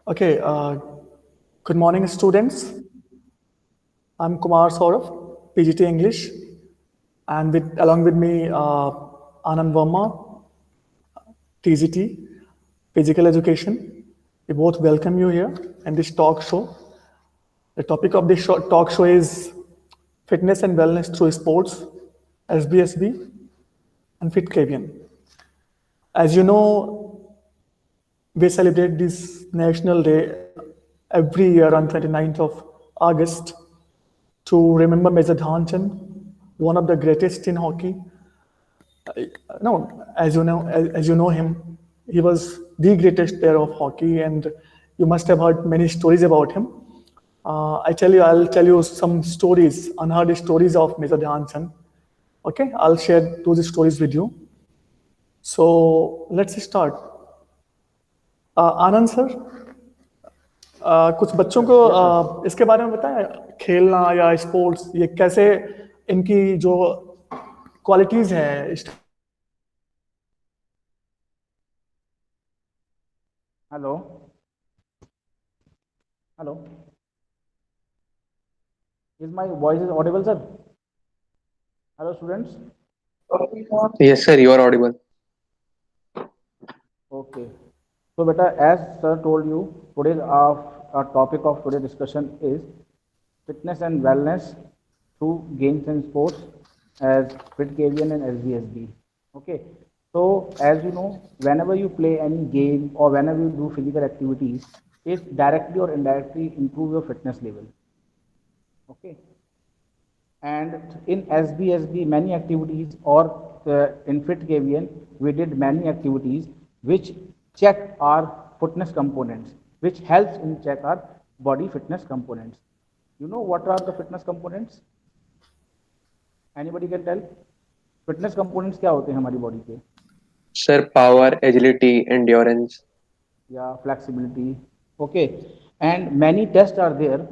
Okay, good morning, students. I'm Kumar Saurav, PGT English, and along with me, Anand Verma, TGT, Physical Education. We both welcome you here in this talk show. The topic of this talk show is fitness and wellness through sports, SBSB, and Fit Kavian. As you know, we celebrate this National Day every year on 29th of August to remember Major Dhyanchand, one of the greatest in hockey. No, as you know him, he was the greatest player of hockey, and you must have heard many stories about him. I'll tell you some stories, unheard stories of Major Dhyanchand. Okay, I'll share those stories with you. So let's start. Anand sir, कुछ बच्चों को इसके बारे में बताएं, खेलना या sports ये कैसे इनकी जो क्वालिटीज हैं. Hello hello, is my voice is audible, sir? Hello students. Yes sir, you are audible. Okay, so beta, as sir told you, today's our topic of today's discussion is fitness and wellness through games and sports as Fit Kavian and SBSB. Okay, so as you know, whenever you play any game or whenever you do physical activities, it directly or indirectly improve your fitness level. Okay, and in SBSB many activities, or in Fit Kavian we did many activities which check our fitness components, which helps in check our body fitness components. You know what are the fitness components? Anybody can tell? Fitness components क्या होते हैं हमारी body के? Sir, power, agility, endurance. Yeah, flexibility. Okay, and many tests are there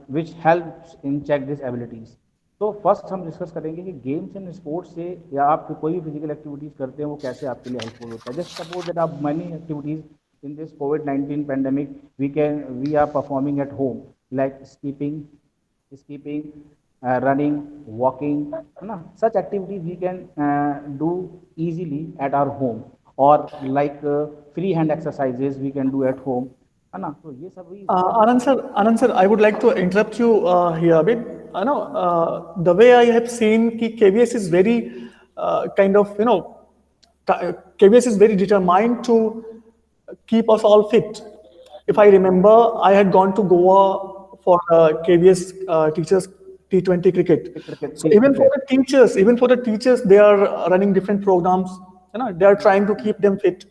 which helps in check these abilities. तो first हम discuss करेंगे कि games and sports से या आप कोई भी फिजिकल एक्टिविटीज़ करते हैं वो कैसे आपके लिए हेल्पफुल होता है. जस्ट सपोज दैट आप money activities in this COVID-19 pandemic we are performing at home, like skipping, running, walking, such activities we can do easily at our home, or like free hand exercises we can do at home, है ना. तो ये सब भी Anand sir, I would like to interrupt you here a bit. I know the way I have seen कि KVS is very kind of KVS is very determined to keep us all fit. If I remember, I had gone to Goa for KVS teachers T20 cricket. So even for the teachers, they are running different programs. They are trying to keep them fit.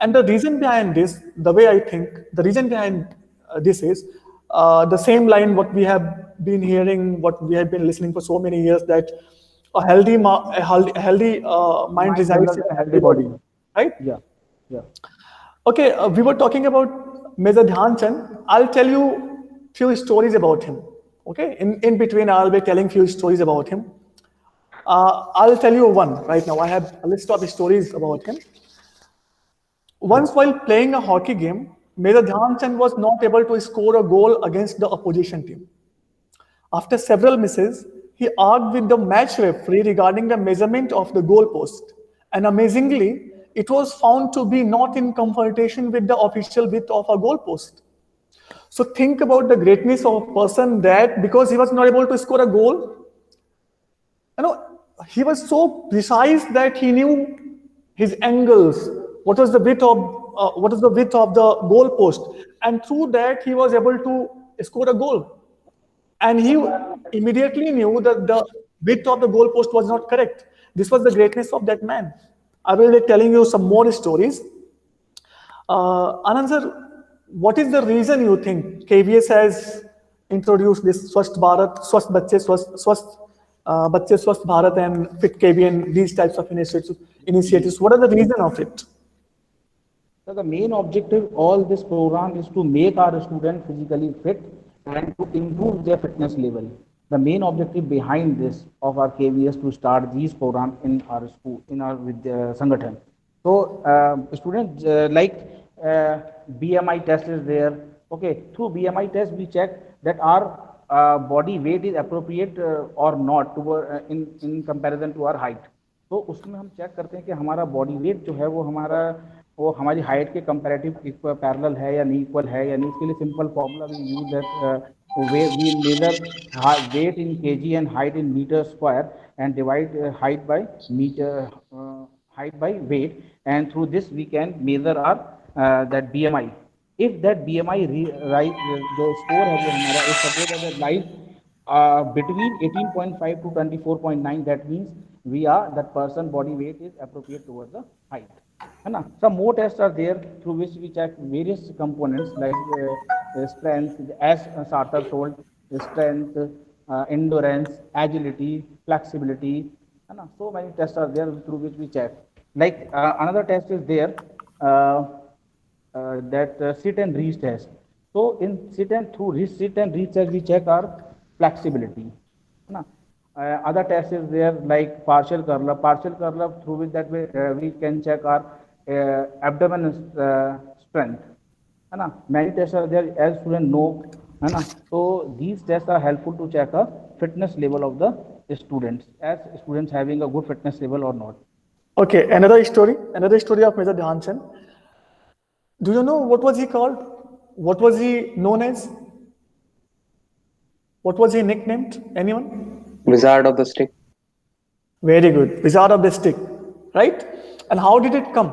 And the reason behind this, the way I think, the reason behind this is the same line what we have been hearing, what we have been listening for so many years, that a healthy mind resides in a healthy body, right? Yeah. Okay, we were talking about Major Dhyanchand. I'll tell you few stories about him. Okay, in between I'll be telling few stories about him. I'll tell you one right now. I have a list of stories about him. Once while playing a hockey game, Major Dhyanchand was not able to score a goal against the opposition team. After several misses, he argued with the match referee regarding the measurement of the goal post. And amazingly, it was found to be not in confrontation with the official width of a goal post. So think about the greatness of a person that because he was not able to score a goal, he was so precise that he knew his angles, what was the width of the goal post, and through that he was able to score a goal. And he immediately knew that the width of the goal post was not correct. This was the greatness of that man. I will be telling you some more stories. Anand sir, what is the reason you think KVS has introduced this Swasth Bharat, Swasth Bachche Swasth Bharat and Fit Kavian, these types of initiatives? What are the reason of it? So the main objective of all this program is to make our students physically fit and to improve their fitness level. The main objective behind this of our KVS to start these programs in our school, in our Sangathan. So, students, BMI test is there. Okay, through BMI test, we check that our body weight is appropriate or not to, in comparison to our height. तो उसमें हम check करते हैं कि हमारा body weight जो है वो हमारी हाइट के कंपैरेटिव पैरेलल है या नहीं, इक्वल है या नहीं. इसके लिए simple formula we use that we measure weight in kg and height in meter square and divide height by meter height by weight, and through this we can measure our that BMI. If that BMI rise, जो score है वो हमारा if suppose अगर lies between 18.5 to 24.9, that means we are that person body weight is appropriate towards the height. है ना. Some more tests are there through which we check various components like strength, as Sartor told, strength, endurance, agility, flexibility. है ना. So many tests are there through which we check. Like another test is there, that sit and reach test. So in sit and reach test we check our flexibility. है ना. Other test is there like partial curl up. Partial curl up through which that we can check our abdomen strength. है ना. Many tests are there as student know. है ना. So these tests are helpful to check a fitness level of the students, as students having a good fitness level or not. Okay, another story of Major Dhyan Chand. Do you know what was he called? What was he known as? What was he nicknamed? Anyone? Wizard of the Stick. Very good. Wizard of the Stick, right? And how did it come?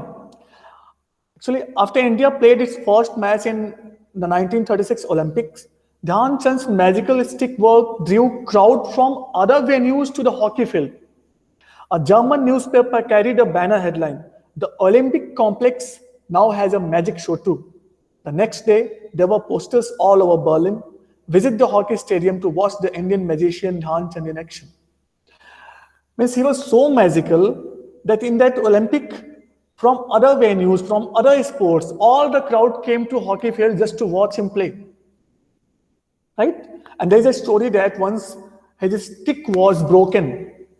Actually, after India played its first match in the 1936 Olympics, Dhyan Chand's magical stick work drew crowd from other venues to the hockey field. A German newspaper carried a banner headline: "The Olympic complex now has a magic show too." The next day, there were posters all over Berlin: "Visit the hockey stadium to watch the Indian magician Dhyan Chand in action." Means he was so magical that in that Olympic, from other venues, from other sports, all the crowd came to hockey field just to watch him play. Right? And there's a story that once his stick was broken.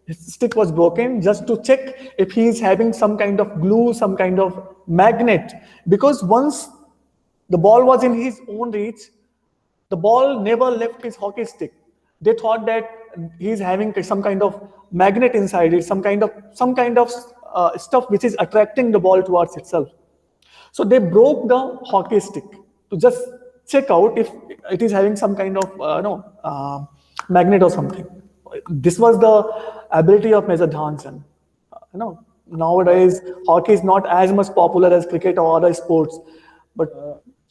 His stick was broken just to check if he is having some kind of glue, some kind of magnet. Because once the ball was in his own reach, the ball never left his hockey stick. They thought that he's having some kind of magnet inside it, some kind of stuff which is attracting the ball towards itself. So they broke the hockey stick to just check out if it is having some kind of magnet or something. This was the ability of Major Dhyan Chand. Nowadays hockey is not as much popular as cricket or other sports, but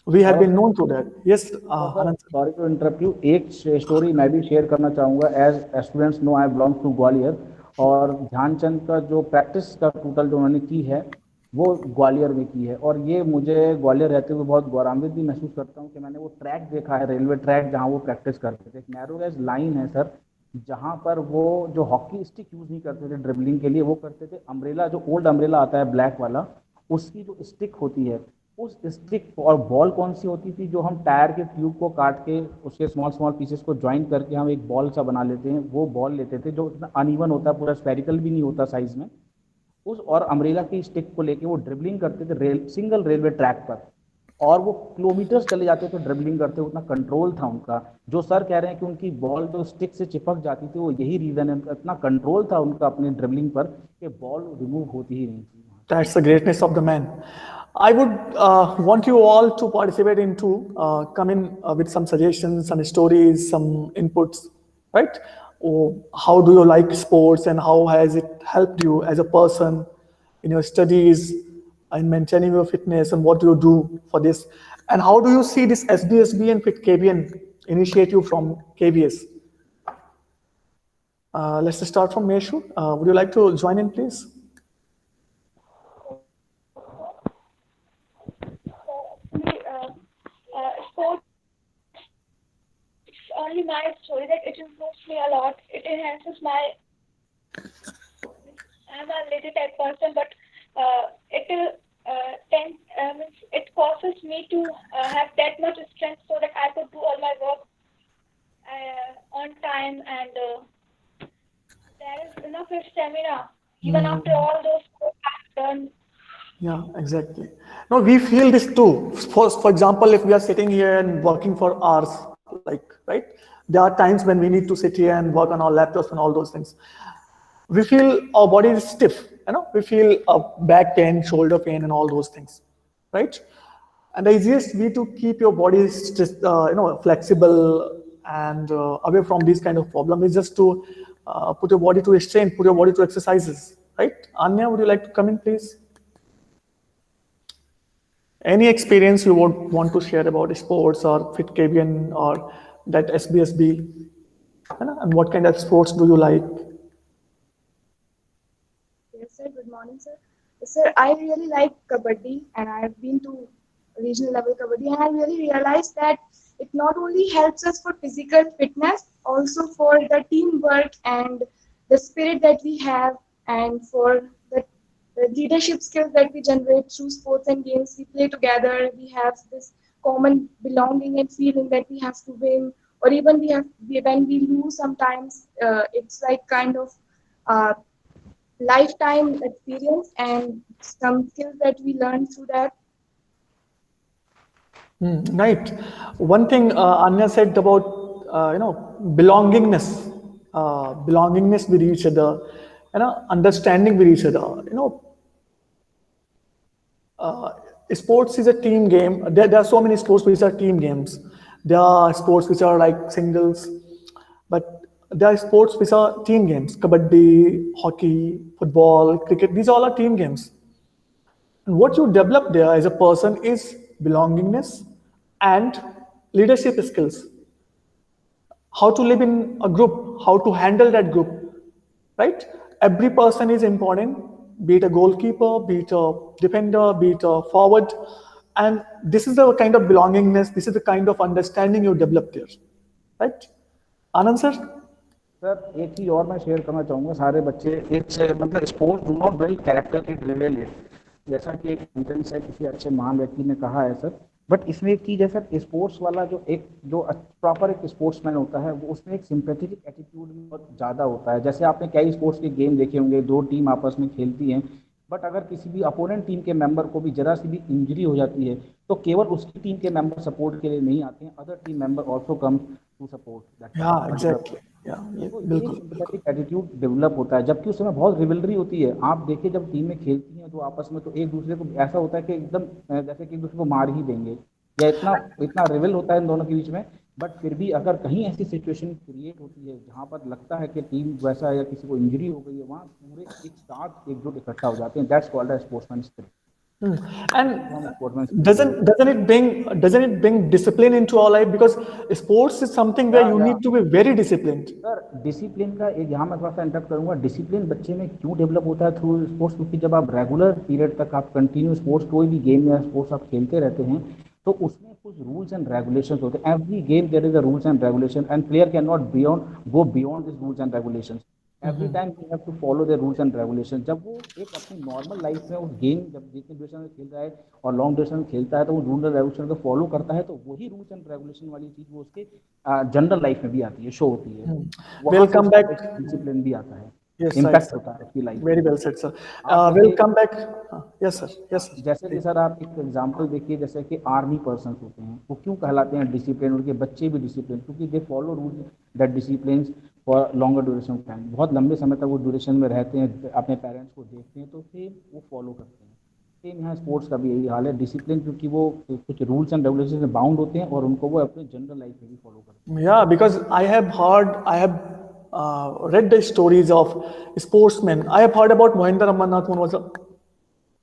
we have been known to that. Yes, Anand sir. Sorry to interrupt you. एक story मैं भी share करना चाहूँगा. As students know I belong to Gwalior, और ध्यानचंद का जो practice का total जो उन्होंने की है वो ग्वालियर में की है. और ये मुझे ग्वालियर रहते हुए बहुत गौरवान्वित भी महसूस करता हूँ कि मैंने वो ट्रैक देखा है, रेलवे ट्रैक, जहाँ वो प्रैक्टिस करते थे. एक नैरो गेज लाइन है सर, जहाँ पर वो जो हॉकी स्टिक यूज़ नहीं करते थे ड्रिबलिंग के लिए, वो करते थे अम्ब्रेला, जो ओल्ड अम्ब्रेला आता है ब्लैक वाला, उसकी जो स्टिक होती है, उस स्टिक, और बॉल कौन सी होती थी, जो हम टायर के ट्यूब को काट के उसके स्मॉल स्मॉल पीसेस को ज्वाइन करके हम एक बॉल सा बना लेते हैं, वो बॉल लेते थे जो इतना अनइवन होता है, पूरा स्फेरिकल भी नहीं होता साइज में. उस और अम्ब्रेला की स्टिक को लेके वो ड्रिबलिंग करते थे सिंगल रेलवे ट्रैक पर, और वो किलोमीटर्स चले जाते थे ड्रिबलिंग करते. उतना कंट्रोल था उनका. जो सर कह रहे हैं कि उनकी बॉल जो स्टिक से चिपक जाती थी, वो यही रीज़न है. इतना कंट्रोल था उनका अपनी ड्रिबलिंग पर कि बॉल रिमूव होती ही नहीं थी. That's the greatness of the man. I would want you all to participate into come in with some suggestions, some stories, some inputs, right? Or how do you like sports and how has it helped you as a person in your studies and maintaining your fitness, and what do you do for this? And how do you see this SDSB and Fit KBN initiative from KBS? Let's start from Meshu. Would you like to join in, please? Sports only my story that it improves me a lot. It enhances my. I'm a lazy type person, but it causes me to have that much strength so that I could do all my work on time, and there is enough stamina even after all those I've done. Yeah, exactly. No, we feel this too. For example, if we are sitting here and working for hours, like, right? There are times when we need to sit here and work on our laptops and all those things. We feel our body is stiff, we feel back pain, shoulder pain, and all those things, right? And the easiest way to keep your body just, flexible and away from these kind of problem is just to put your body to a strain, put your body to exercises, right? Anya, would you like to come in, please? Any experience you would want to share about sports or FitKBN or that SBSB? And what kind of sports do you like? Yes, sir. Good morning, sir. Sir, I really like kabaddi, and I have been to regional level kabaddi, and I really realized that it not only helps us for physical fitness, also for the teamwork and the spirit that we have, and for the leadership skills that we generate through sports and games. We play together. We have this common belonging and feeling that we have to win, or even when we lose. Sometimes it's like kind of uh, lifetime experience and some skills that we learn through that. Right. One thing Anya said about belongingness, belongingness with each other, understanding with each other. Sports is a team game. There are so many sports which are team games. There are sports which are like singles, but there are sports which are team games. Kabaddi, hockey, football, cricket. These all are team games. And what you develop there as a person is belongingness and leadership skills. How to live in a group, how to handle that group, right? Every person is important, be it a goalkeeper, be it a defender, be it a forward. And this is the kind of belongingness, this is the kind of understanding you develop there, right? Anand sir? Sir एक चीज़ और मैं share करना चाहूँगा सारे बच्चे it's मतलब sports do not build character, it रिवेल it, जैसा कि एक सेंटेंस है किसी अच्छे महान व्यक्ति ने कहा है सर। बट इसमें एक चीज़ है सर, स्पोर्ट्स वाला जो प्रॉपर एक स्पोर्ट्समैन होता है वो उसमें एक सिंपैथेटिक एटीट्यूड बहुत ज़्यादा होता है। जैसे आपने कई स्पोर्ट्स के गेम देखे होंगे, दो टीम आपस में खेलती हैं, बट अगर किसी भी अपोनेंट टीम के मेंबर को भी जरा सी भी इंजरी हो जाती है तो केवल उसकी टीम के मेंबर सपोर्ट के लिए नहीं आते हैं, other team member also come to support that. Yeah, exactly. Yeah, तो ये बिल्कुल सिंपैथेटिक एटीट्यूड डेवलप होता है, जबकि उस समय बहुत रिवलरी होती है। आप देखिए जब टीम में खेलती हैं तो आपस में तो एक दूसरे को ऐसा होता है कि एकदम जैसे कि एक दूसरे को मार ही देंगे, या इतना इतना रिवल होता है इन दोनों के बीच में। बट फिर भी अगर कहीं ऐसी सिचुएशन क्रिएट होती है जहाँ पर लगता है कि टीम वैसा है या किसी को इंजरी हो गई है, वहाँ पूरे एक साथ एकजुट इकट्ठा हो जाते हैं। That's called as sportsman spirit. And doesn't it bring discipline into our life, because sports is something where you need to be very disciplined. Sir discipline का एक यहाँ मैं थोड़ा सा इंटरप्ट करूँगा। डिसिप्लिन बच्चे में क्यों डेवलप होता है थ्रू स्पोर्ट्स, क्योंकि जब आप रेगुलर पीरियड तक आप कंटिन्यू स्पोर्ट्स कोई भी गेम या स्पोर्ट्स आप खेलते रहते हैं तो उसमें कुछ रूल्स एंड रेगुलेशंस होते हैं। Every game there is a rules and regulation and player can not go beyond this rules and regulations. Every time you have to follow the rules and regulation. जब वो एक अपनी normal life में उस game जब जितने duration में खेल रहा है और लॉन्ग ड्यूरेशन में खेलता है तो वो रूल एंड रेगुलेशन को फॉलो करता है, तो वही रूल्स एंड रेगुलेशन वाली चीज़ वो उसके जनरल लाइफ में भी आती है, शो होती है। We'll come back. डिसिप्लिन भी आता है, Yes, इम्पैक्ट sir. होता है उसकी life. Very well said, sir. आप We'll देखिए- come back. Yes, sir. Yes, sir. जैसे कि सर आप एक एग्जांपल देखिए, जैसे कि आर्मी पर्सन होते हैं वो क्यों कहलाते हैं डिसिप्लिन, उनके बच्चे भी डिसिप्लिन, क्योंकि they follow rule that discipline for longer duration of time. बहुत लंबे समय तक वो ड्यूरेशन में रहते हैं, अपने पेरेंट्स को देखते हैं, तो सेम वो फॉलो करते हैं। सेम यहाँ स्पोर्ट्स का भी यही हाल है, डिसिप्लिन, क्योंकि वो कुछ रूल्स एंड रेगुलेशन में बाउंड होते हैं और उनको वो अपने जनरल लाइफ में भी फॉलो करते हैं। Yeah, because I have read the stories of sportsmen. I have heard about Mohinder Amarnath, one was a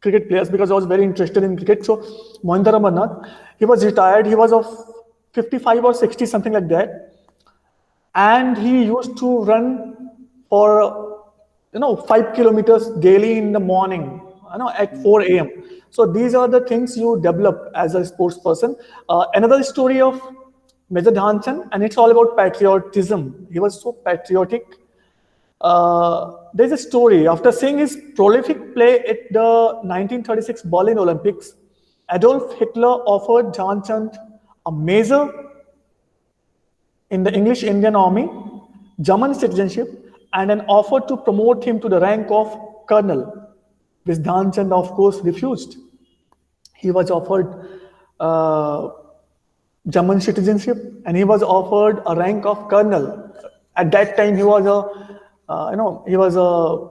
cricket player, because I was very interested in cricket. So Mohinder Amarnath, he was retired. He was of 55 or 60, something like that, and he used to run for 5 kilometers daily in the morning, at 4 a.m. So these are the things you develop as a sports person. Another story of Major Dhyanchand, and it's all about patriotism. He was so patriotic. There's a story. After seeing his prolific play at the 1936 Berlin Olympics, Adolf Hitler offered Dhyanchand a major in the English Indian Army, German citizenship, and an offer to promote him to the rank of colonel. which Dhyan Chand, of course, refused. He was offered German citizenship, and he was offered a rank of colonel. At that time, he was he was a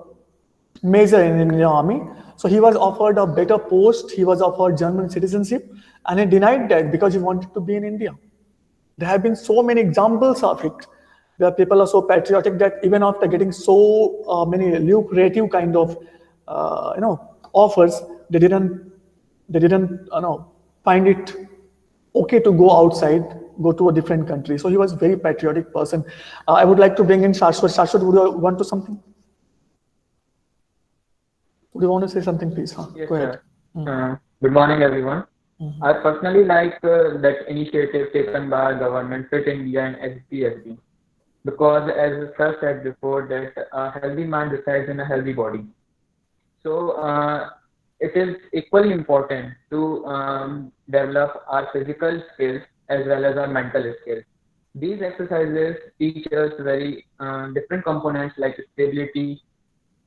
major in the army. So he was offered a better post. He was offered German citizenship, and he denied that because he wanted to be in India. There have been so many examples of it where people are so patriotic that even after getting so many lucrative kind of offers, they didn't find it okay to go outside, go to a different country. So he was a very patriotic person. I would like to bring in Shashwat. Shashwat, would you want to something? Would you want to say something, please? Yes, Go ahead. sir. Good morning, everyone. I personally like that initiative taken by government, Fit India and HPSB, because as sir said before, that a healthy mind resides in a healthy body. So it is equally important to develop our physical skills as well as our mental skills. These exercises teach us very different components like stability,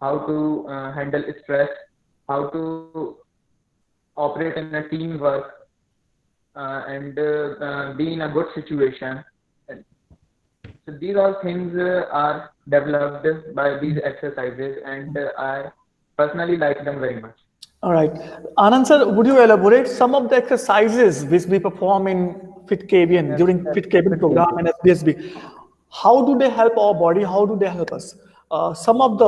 how to handle stress, how to operate in a teamwork, and be in a good situation. So these all things are developed by these exercises, and I personally like them very much. All right. Anand sir, would you elaborate some of the exercises which we perform in Fit KVN during Fit KVN program and FBSB? How do they help our body? How do they help us? Some of the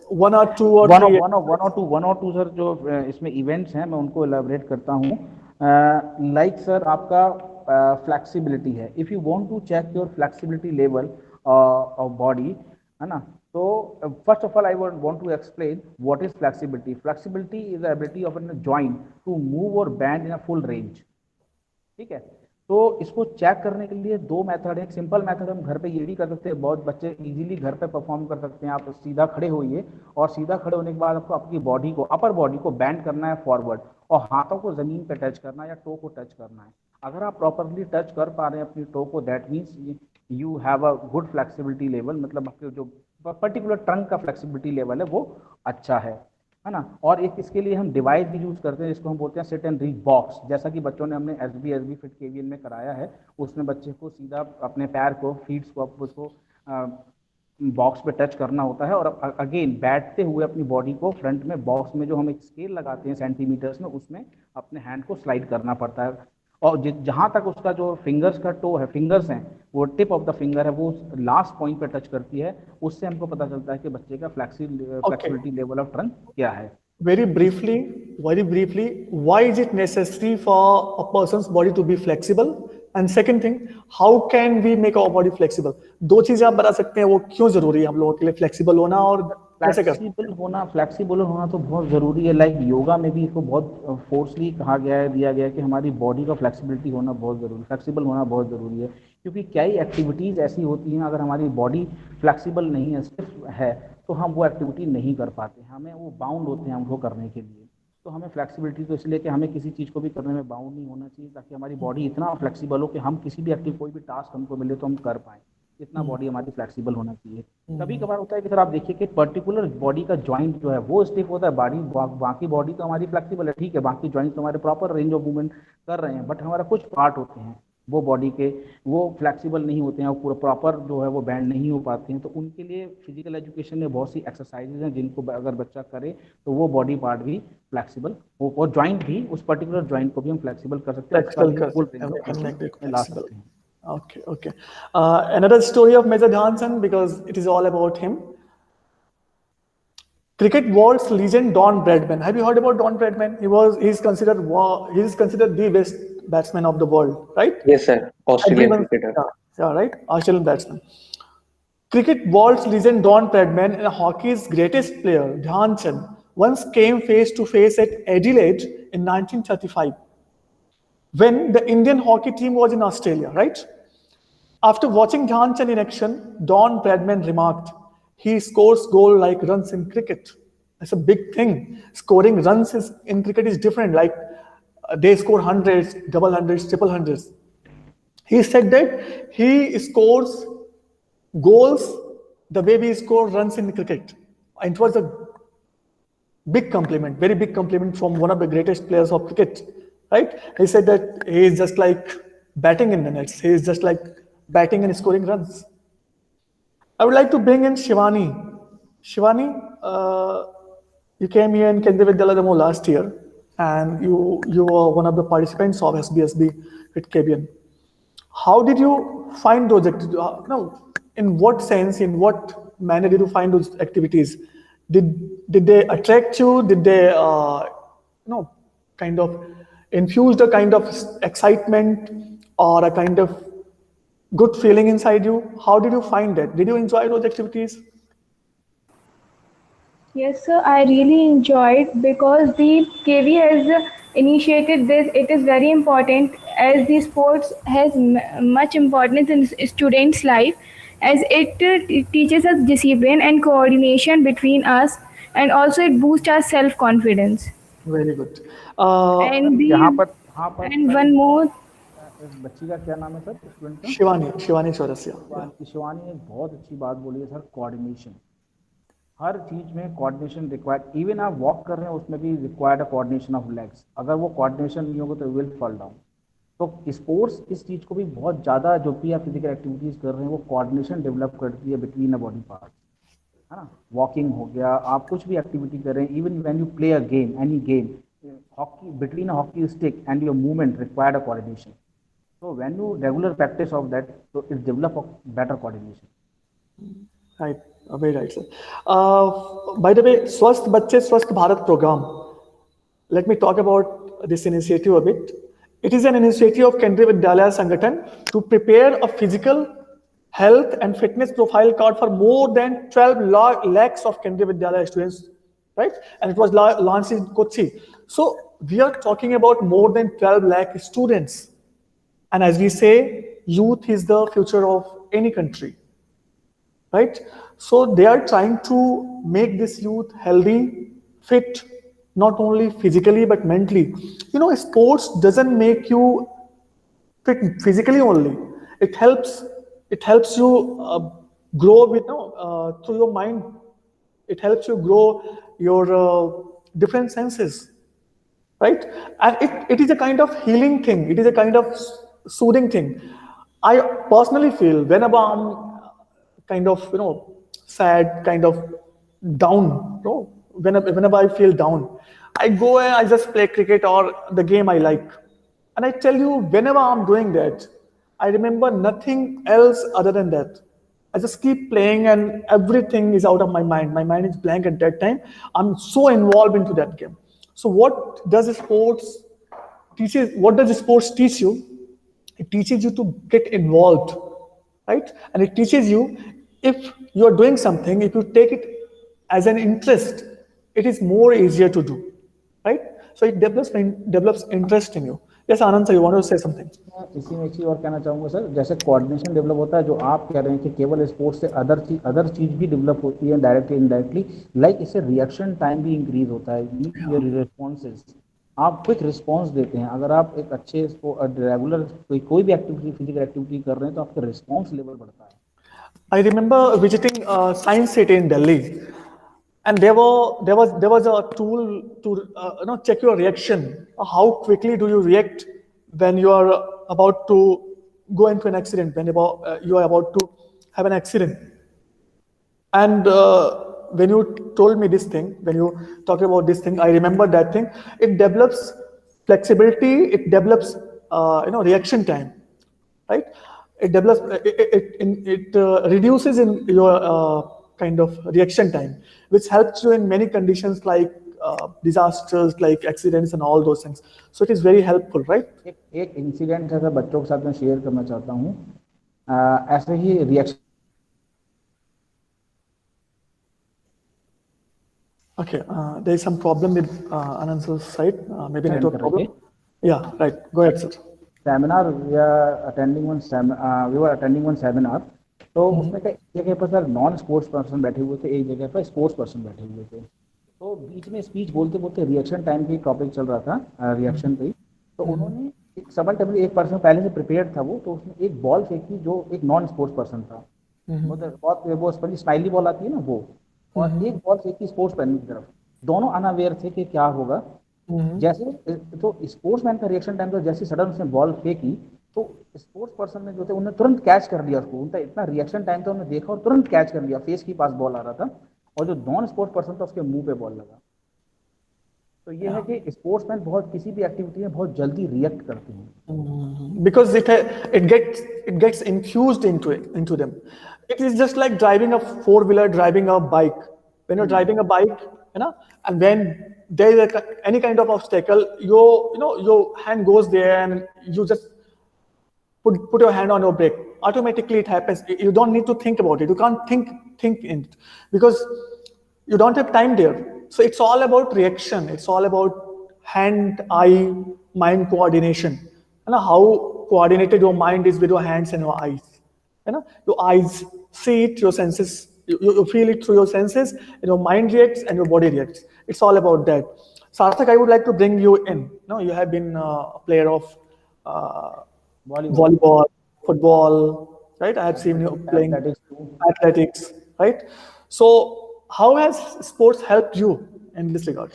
one or two or three. One और two sir जो इसमें events हैं मैं उनको elaborate करता हूँ like sir आपका flexibility है if you want to check your flexibility level of body है ना तो first of all I want to explain what is flexibility flexibility is the ability of an joint to move और bend in a full range ठीक है तो इसको check करने के लिए दो मेथड है एक सिंपल मेथड हम घर पे ये भी कर सकते हैं बहुत बच्चे इजीली घर पे परफॉर्म कर सकते हैं आप सीधा खड़े होइए और सीधा खड़े होने के बाद आपको अपनी बॉडी को अपर बॉडी को बैंड करना है फॉरवर्ड और हाथों को जमीन पे टच करना है या टो को टच करना है अगर आप प्रॉपरली टच कर पा रहे हैं अपनी टो को that means you have a good flexibility level मतलब आपके जो पर्टिकुलर ट्रंक का फ्लेक्सिबिलिटी लेवल है वो अच्छा है ना और एक इसके लिए हम डिवाइस भी यूज़ करते हैं जिसको हम बोलते हैं सिट एंड रीच बॉक्स जैसा कि बच्चों ने हमने एसबी फिट केवीएन में कराया है उसमें बच्चे को सीधा अपने पैर को फीट्स को उसको बॉक्स पे टच करना होता है और अगेन बैठते हुए अपनी बॉडी को फ्रंट में बॉक्स में जो हम एक स्केल लगाते हैं सेंटीमीटर्स में उसमें अपने हैंड को स्लाइड करना पड़ता है और जहाँ तक उसका जो फिंगर्स का टो है फिंगर्स हैं वो टिप ऑफ द फिंगर है वो लास्ट पॉइंट पे टच करती है उससे हमको पता चलता है कि बच्चे का फ्लेक्सिबिलिटी लेवल ऑफ ट्रंक क्या है very briefly why is it necessary for a person's body to be flexible and second thing how can we make our body flexible दो चीजें आप बता सकते हैं वो क्यों जरूरी है हम लोगों के लिए फ्लेक्सिबल होना और फ्लेक्सिबल होना तो बहुत ज़रूरी है लाइक योगा में भी इसको बहुत फोर्सली कहा गया है दिया गया है कि हमारी बॉडी का फ्लेक्सिबिलिटी होना बहुत ज़रूरी फ्लेक्सिबल होना बहुत ज़रूरी है क्योंकि कई एक्टिविटीज़ ऐसी होती हैं अगर हमारी बॉडी फ्लेक्सिबल नहीं है सिर्फ है तो हम वो एक्टिविटी नहीं कर पाते हमें वो बाउंड होते हैं हमको करने के लिए तो हमें फ्लेक्सिबिलिटी तो इसलिए कि हमें किसी चीज़ को भी करने में बाउंड नहीं होना चाहिए ताकि हमारी बॉडी इतना फ्लेक्सिबल हो कि हम किसी भी कोई भी टास्क हमको मिले तो हम कर पाएँ इतना बॉडी हमारी फ्लेक्सिबल होना चाहिए कभी कभार होता है कि सर आप देखिए कि पर्टिकुलर बॉडी का जॉइंट जो है वो स्टिफ होता है बाकी बॉडी तो हमारी फ्लेक्सिबल है ठीक है बाकी जॉइंट तो हमारे प्रॉपर रेंज ऑफ मूवमेंट कर रहे हैं बट हमारा कुछ पार्ट होते हैं वो बॉडी के वो फ्लेक्सिबल नहीं होते हैं और पूरा प्रॉपर जो है वो बैंड नहीं हो पाते हैं तो उनके लिए फिजिकल एजुकेशन में बहुत सी एक्सरसाइजेज हैं जिनको अगर बच्चा करे तो वो बॉडी पार्ट भी फ्लेक्सिबल हो और जॉइंट भी उस पर्टिकुलर जॉइंट को भी हम फ्लेक्सिबल कर सकते हैं Okay. Another story of Major Dhyan Chand because it is all about him. Cricket world's legend Don Bradman. Have you heard about Don Bradman? He is considered the best batsman of the world, right? Yes, sir. Australian cricketer. Yeah, right. Australian batsman. Cricket world's legend Don Bradman and hockey's greatest player Dhyan Chand once came face to face at Adelaide in 1935. When the Indian hockey team was in Australia, right? After watching Dhyan Chand in action, Don Bradman remarked, he scores goal like runs in cricket. That's a big thing. Scoring runs in cricket is different. Like they score hundreds, double hundreds, triple hundreds. He said that he scores goals the way we score runs in cricket. And it was a big compliment, very big compliment from one of the greatest players of cricket, right? He said that he is just like batting in the nets. He is just like batting and scoring runs. I would like to bring in Shivani. Shivani, you came here in Kendriya Vidyalaya Demo last year, and you were one of the participants of SBSB with KBN. How did you find those activities? No, in what sense, in what manner did you find those activities? Did they attract you? Did they, kind of infused a kind of excitement or a kind of good feeling inside you? How did you find that? Did you enjoy those activities? Yes, sir, I really enjoyed because the KV has initiated this. It is very important as the sports has much importance in students' life as it teaches us discipline and coordination between us, and also it boosts our self-confidence. Very good. And यहाँ the पर and one more, इस बच्ची का क्या नाम है sir, student का? Shivani Chaurasia. Shivani ने एक बहुत अच्छी बात बोली है सर, कोऑर्डिनेशन। हर चीज में कोऑर्डिनेशन रिक्वायर्ड। इवन आप वॉक कर रहे हैं उसमें भी required a coordination of legs. अगर वो कोऑर्डिनेशन नहीं होगा तो विल फॉल डाउन। तो स्पोर्ट्स इस चीज को भी बहुत ज़्यादा, जो भी आप फिजिकल एक्टिविटीज कर रहे हैं वो कोऑर्डिनेशन डेवलप करती है बिटवीन अ बॉडी पार्ट, है ना। वॉकिंग हो गया, आप कुछ भी एक्टिविटी कर रहे हैं, even when you play a game, any game, hockey, between a hockey stick and your movement required a coordination. So when you regular practice of that, so it develop a better coordination. Right, very right, sir. By the way, Swasth Bachche Swasth Bharat program. Let me talk about this initiative a bit. It is an initiative of Kendriya Vidyalaya Sangathan to prepare a physical health and fitness profile card for more than 12 lakhs of Kendriya Vidyalaya students, right? And it was launched in Kochi. So we are talking about more than 12 lakh students. And as we say, youth is the future of any country, right? So they are trying to make this youth healthy, fit, not only physically but mentally. Sports doesn't make you fit physically only. It helps you grow through your mind. It helps you grow your different senses, right? And it is a kind of healing thing. It is a kind of soothing thing. I personally feel whenever I'm kind of sad, kind of down, whenever I feel down, I go and I just play cricket or the game I like. And I tell you, whenever I'm doing that, I remember nothing else other than that. I just keep playing and everything is out of my mind. My mind is blank at that time. I'm so involved into that game. So what does sports teach you? It teaches you to get involved, right? And it teaches you, if you are doing something, if you take it as an interest, it is more easier to do, right? So it develops interest in you. Yes, Anand sir, you want to say something? इसी में एक चीज़ और कहना चाहूँगा sir, जैसे coordination develop होता है, जो आप कह रहे हैं कि केवल स्पोर्ट्स से अदर चीज़ भी डेवलप होती है डायरेक्टली इनडायरेक्टली, लाइक इससे रिएक्शन टाइम भी इंक्रीज होता है, योर रिस्पॉन्सेज, आप क्विक रिस्पॉन्स देते हैं। अगर आप एक अच्छे रेगुलर कोई भी एक्टिविटी, फिजिकल एक्टिविटी कर रहे हैं तो आपका रिस्पॉन्स लेवल बढ़ता है। I remember visiting Science City in Delhi, and there was a tool to check your reaction. How quickly do you react when you are about to go into an accident, when you are about to have an accident? And when you told me this thing, when you talk about this thing, I remember that thing. It develops flexibility. It develops reaction time, right? It develops. It reduces in your kind of reaction time, which helps you in many conditions like disasters, like accidents, and all those things. So it is very helpful, right? एक incident है sir, बच्चों के साथ मैं share करना चाहता हूँ। ऐसे ही reaction. Okay, there is some problem with Anand sir's side, maybe network problem. Okay. Yeah, right. Go ahead, sir. Seminar we were attending one seminar. तो उसमें एक जगह पर सर नॉन स्पोर्ट्स पर्सन बैठे हुए थे, एक जगह पर स्पोर्ट्स पर्सन बैठे हुए थे। तो बीच में स्पीच बोलते बोलते रिएक्शन टाइम की टॉपिक चल रहा था, रिएक्शन पे। तो उन्होंने एक समन एक पर्सन पहले से प्रिपेयर्ड था वो, तो उसने एक बॉल फेंकी जो एक नॉन स्पोर्ट्स पर्सन था, मतलब बहुत वो स्माइली बॉल आती है ना वो, और एक बॉल फेंकी स्पोर्ट्स पर्सन की तरफ। दोनों अनअवेयर थे कि क्या होगा। जैसे तो स्पोर्ट्समैन का रिएक्शन टाइम था, जैसे सडन उसने बॉल फेंकी तो स्पोर्ट्स पर्सन ने जो थे उन्होंने तुरंत कैच कर लिया उसको, उनका इतना रिएक्शन टाइम था, उन्होंने देखा और तुरंत कैच कर लिया, फेस के पास बॉल आ रहा था और जो नॉन स्पोर्ट्स पर्सन था उसके मुंह पे बॉल लगा। तो ये है कि स्पोर्ट्समैन बहुत किसी भी एक्टिविटी में बहुत जल्दी रिएक्ट करते हैं। Because it gets infused into them. It is just like driving a four-wheeler, driving a bike. When you're driving a bike, and when there is any kind of obstacle, your hand goes there and you just put your hand on your brake. Automatically it happens. You don't need to think about it. You can't think in it because you don't have time there. So it's all about reaction. It's all about hand-eye mind coordination. How coordinated your mind is with your hands and your eyes. Your eyes see it, your senses, you feel it through your senses, and your mind reacts and your body reacts. It's all about that. Sarthak, I would like to bring you in. You have been a player of volleyball, football, right? I have seen you playing Athletics too. athletics, right? So, how has sports helped you in this regard?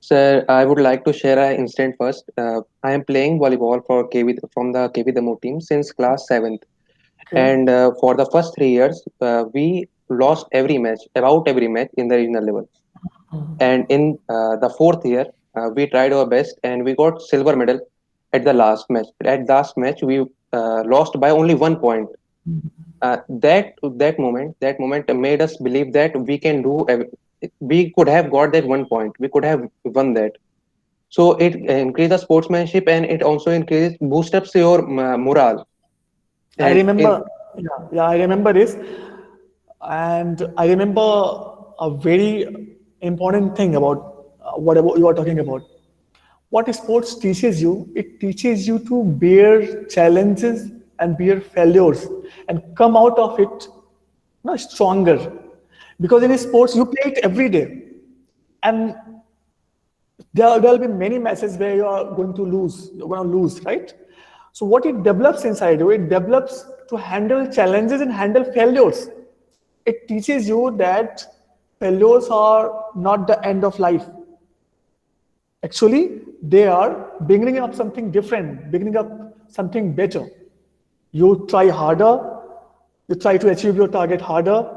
Sir, I would like to share an incident first. I am playing volleyball for KV from the KV Demo team since class 7th. Okay. And for the first 3 years, we lost about every match in the regional level. And in the fourth year, we tried our best and we got silver medal at the last match. At last match, we lost by only 1 point. That moment made us believe that we can do. We could have got that 1 point. We could have won that. So it increases sportsmanship and it also increases boost ups your morale. I And remember, I remember this, and I remember a very important thing about what you are talking about. What sports teaches you, it teaches you to bear challenges and bear failures and come out of it stronger. Because in sports, you play it every day, and there'll be many matches where you are going to lose. You're going to lose, right? So what it develops inside you, it develops to handle challenges and handle failures. It teaches you that failures are not the end of life. Actually, they are beginning up something different, beginning up something better. You try harder, you try to achieve your target harder,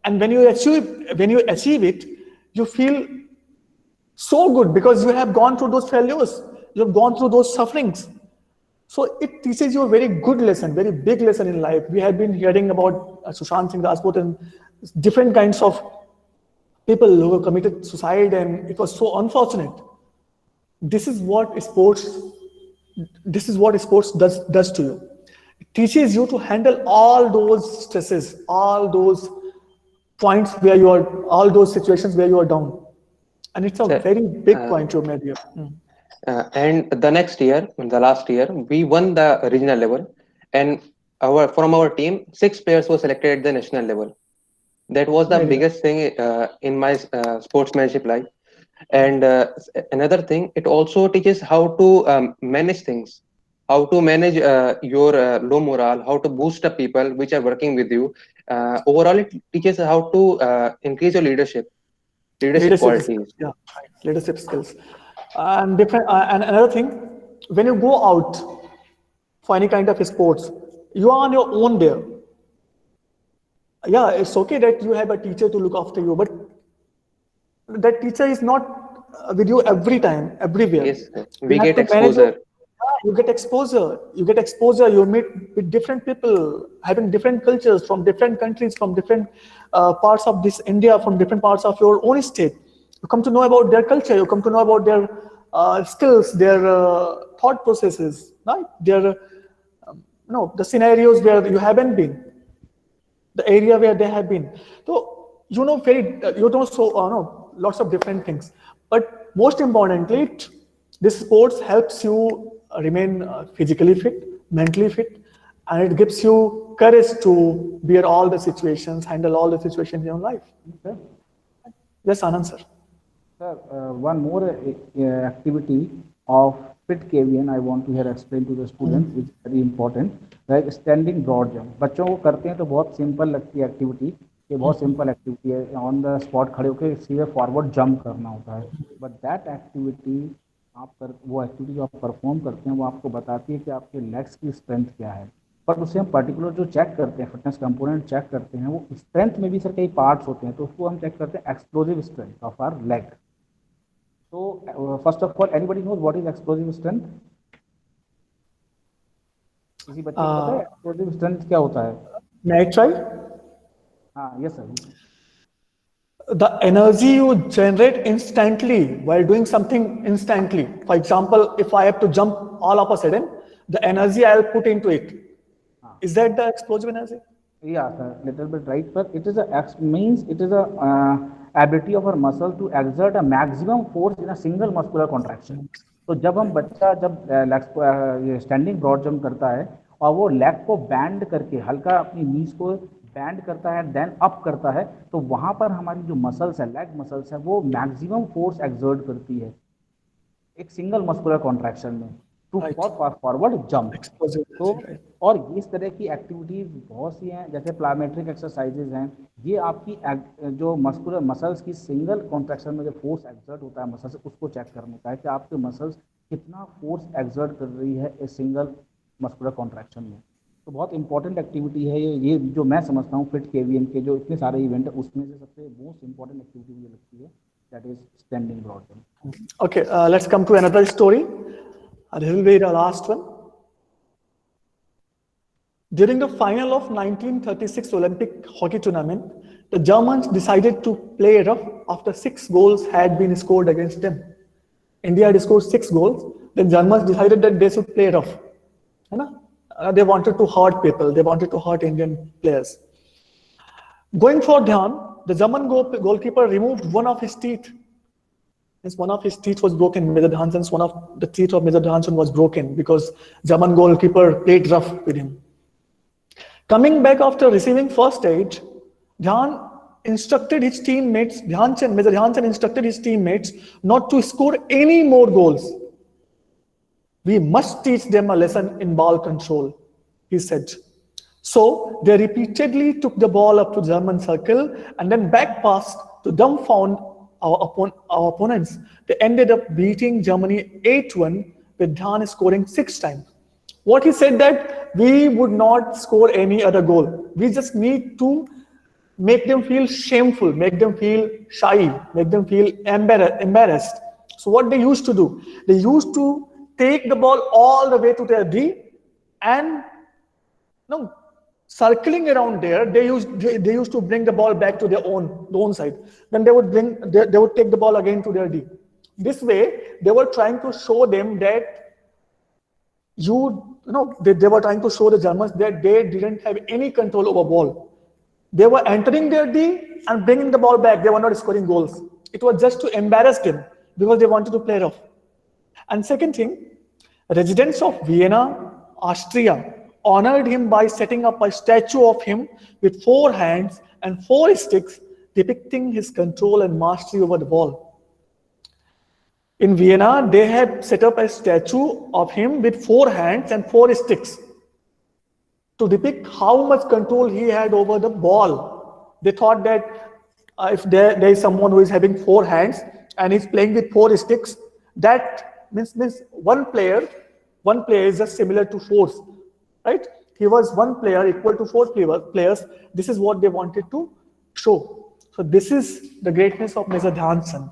and when you achieve it, you feel so good because you have gone through those failures, you have gone through those sufferings. So it teaches you a very good lesson, very big lesson in life. We have been hearing about Sushant Singh Rajput and different kinds of people who have committed suicide, and it was so unfortunate. This is what sports does to you. It teaches you to handle all those stresses, all those points where you are, all those situations where you are down. And it's a very big point you made here. And the next year, the last year, we won the regional level, and from our team, 6 players were selected at the national level. That was the biggest thing in my sportsmanship life. And another thing, it also teaches how to manage things, how to manage your low morale, how to boost up people which are working with you. Overall, it teaches how to increase your leadership qualities. Skills, yeah, right. Leadership skills. And another thing, when you go out for any kind of sports, you are on your own there. Yeah, it's okay that you have a teacher to look after you, but that teacher is not with you every time, everywhere. Yes, we get exposure. You get exposure. You get exposure. You meet with different people, having different cultures from different countries, from different parts of this India, from different parts of your own state. You come to know about their culture. You come to know about their skills, their thought processes, right? Their the scenarios where you haven't been, the area where they have been. So you know lots of different things. But most importantly, this sports helps you remain physically fit, mentally fit, and it gives you courage to bear all the situations, handle all the situations in your life. Okay. Yes, Anand sir. Sir, one more activity of FIT KVN I want to here explain to the students, which is very important, like standing broad jump. बच्चों को करते हैं तो बहुत simple लगती है activity, ये बहुत सिंपल एक्टिविटी है, ऑन द स्पॉट खड़े होकर सीधे फॉरवर्ड जंप करना होता है, बट दैट एक्टिविटी वो एक्टिविटी जो आप परफॉर्म करते हैं वो आपको बताती है कि आपके लेग्स की स्ट्रेंथ क्या है। पर उसे हम पर्टिकुलर जो चेक करते हैं, फिटनेस कंपोनेंट चेक करते हैं, वो स्ट्रेंथ में भी सर कई पार्ट्स होते हैं, तो उसको हम चेक करते हैं explosive strength of our leg. तो first of all, anybody knows what is explosive strength? किसी बच्चे को पता है एक्सप्लोजिव स्ट्रेंथ क्या होता है? May I try? हाँ, yes sir. The energy you generate instantly while doing something instantly. For example, if I have to jump all of a sudden, the energy I'll put into it. Is that the explosive energy? Yeah, sir, little bit right, but it is a ability of our muscle to exert a maximum force in a single muscular contraction. तो जब हम बच्चा ये standing broad jump करता है और वो leg को बैंड करके हल्का अपनी नीज को बैंड करता है, देन अप करता है, तो वहां पर हमारी जो मसल्स है, लेग मसल्स है, वो मैक्सिमम फोर्स एक्सर्ट करती है एक सिंगल मस्कुलर कॉन्ट्रैक्शन में टू फॉरवर्ड जंप। तो और इस तरह की एक्टिविटीज बहुत सी हैं, जैसे प्लायोमेट्रिक एक्सरसाइजेज हैं, ये आपकी जो मस्कुलर मसल्स की सिंगल कॉन्ट्रैक्शन में जो फोर्स एक्सर्ट होता है मसल से, उसको चेक करने का है कि आपके मसल्स कितना फोर्स एक्सर्ट कर रही है इस सिंगल मस्कुलर कॉन्ट्रैक्शन में। तो बहुत इंपॉर्टेंट एक्टिविटी है ये जो मैं समझता हूँ फिट केवीएन के जो इतने सारे इवेंट है उसमें से सबसे मोस्ट इंपॉर्टेंट एक्टिविटी मुझे लगती है, that is standing broad jump. Okay, let's come to another story. This will be the last one. During the final of 1936 Olympic hockey tournament, the Germans decided to play rough after 6 goals had been scored against them. India had scored 6 goals. Then Germans decided that they should play rough. You know? They wanted to hurt people. They wanted to hurt Indian players. Going for Dhyan, the German goalkeeper removed one of his teeth. One of his teeth was broken. Major Dhyanson's one of the teeth of Major Dhyanson was broken because German goalkeeper played rough with him. Coming back after receiving first aid, Dhyan instructed his teammates. Major Dhyanson instructed his teammates not to score any more goals. We must teach them a lesson in ball control, he said. So they repeatedly took the ball up to German circle and then back passed to dumbfound our opponents. They ended up beating Germany 8-1 with Dhyan scoring 6 times. What he said that we would not score any other goal. We just need to make them feel shameful, make them feel shy, make them feel embarrassed. So what they used to do, they used to take the ball all the way to their D and circling around there, they used to bring the ball back to their own side. Then they would take the ball again to their D. This way, they were trying to show them that they were trying to show the Germans that they didn't have any control over ball. They were entering their D and bringing the ball back. They were not scoring goals. It was just to embarrass them because they wanted to play rough. And second thing, residents of Vienna, Austria, honored him by setting up a statue of him with 4 hands and 4 sticks depicting his control and mastery over the ball. In Vienna, they had set up a statue of him with 4 hands and 4 sticks to depict how much control he had over the ball. They thought that if there is someone who is having 4 hands and is playing with 4 sticks, that means one player is just similar to 4, right? He was 1 player equal to 4 players. This is what they wanted to show. So this is the greatness of Major Dhyanson.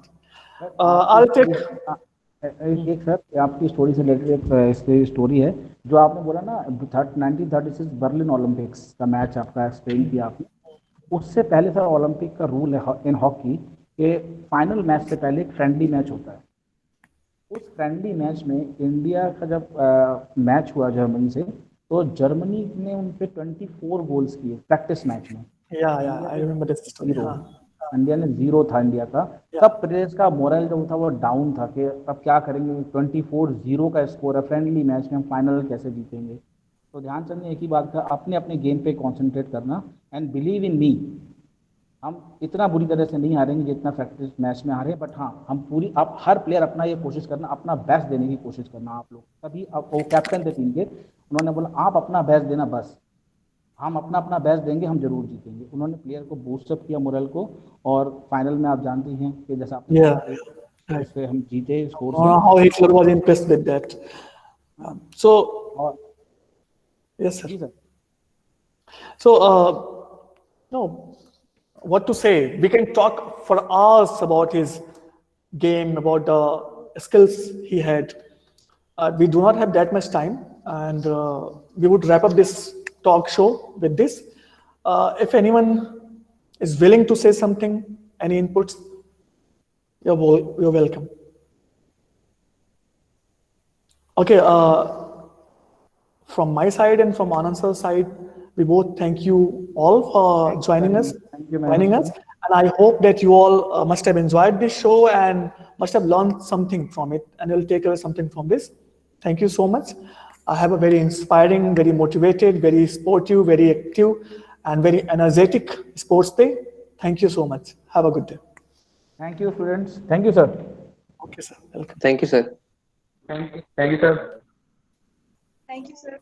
I'll take एक sir आपकी story से related एक story है जो आपने बोला ना 1936 Berlin Olympics का मैच आपका एक्सप्लेन किया आपने। उससे पहले सर ओलंपिक का रूल है इन हॉकी के फाइनल मैच से पहले एक फ्रेंडली मैच होता है। उस फ्रेंडली मैच में इंडिया का जब मैच हुआ जर्मनी से, तो जर्मनी ने उन पे 24 गोल्स किए प्रैक्टिस मैच में। I remember this story. India ने 0 था इंडिया का। सब प्लेयर्स का मोरल जो था वो डाउन था कि अब क्या करेंगे, 24-0 का स्कोर है, फ्रेंडली मैच में हम फाइनल कैसे जीतेंगे। तो ध्यानचंद ने एक ही बात कहा, अपने अपने गेम पे कंसंट्रेट करना एंड बिलीव इन मी। हम इतना बुरी तरह से नहीं हारेंगे जितना प्रैक्टिस मैच में हारे, बट हाँ हम आप हर प्लेयर अपना ये कोशिश करना, अपना बेस्ट देने की कोशिश करना आप लोग। तभी वो कैप्टन थे टीम के, उन्होंने बोला आप अपना बेस्ट देना बस। हम अपना अपना बेस्ट देंगे, हम जरूर जीतेंगे। उन्होंने प्लेयर को बूस्टअप किया, मोरल को, और फाइनल में आप जानती हैं कि जैसा आपने Yeah, कहा, right. उससे हम जीते स्कोर से। How Hitler was impressed with that. So, और yes, sir. जी sir, So, no, what to say? We can talk for hours about his game, about the skills he had. We do not have that much time, and we would wrap up this talk show with this. If anyone is willing to say something, any inputs, you're welcome. Okay, from my side and from Anand sir's side, we both thank you all for joining us. Thank you very much, sir. And I hope that you all must have enjoyed this show and must have learned something from it, and you'll take away something from this. Thank you so much. I have a very inspiring, very motivated, very sportive, very active, and very energetic sports day. Thank you so much. Have a good day. Thank you, students. Thank you, sir. Okay, sir. Welcome. Thank you, sir. Thank you, sir. Thank you, sir.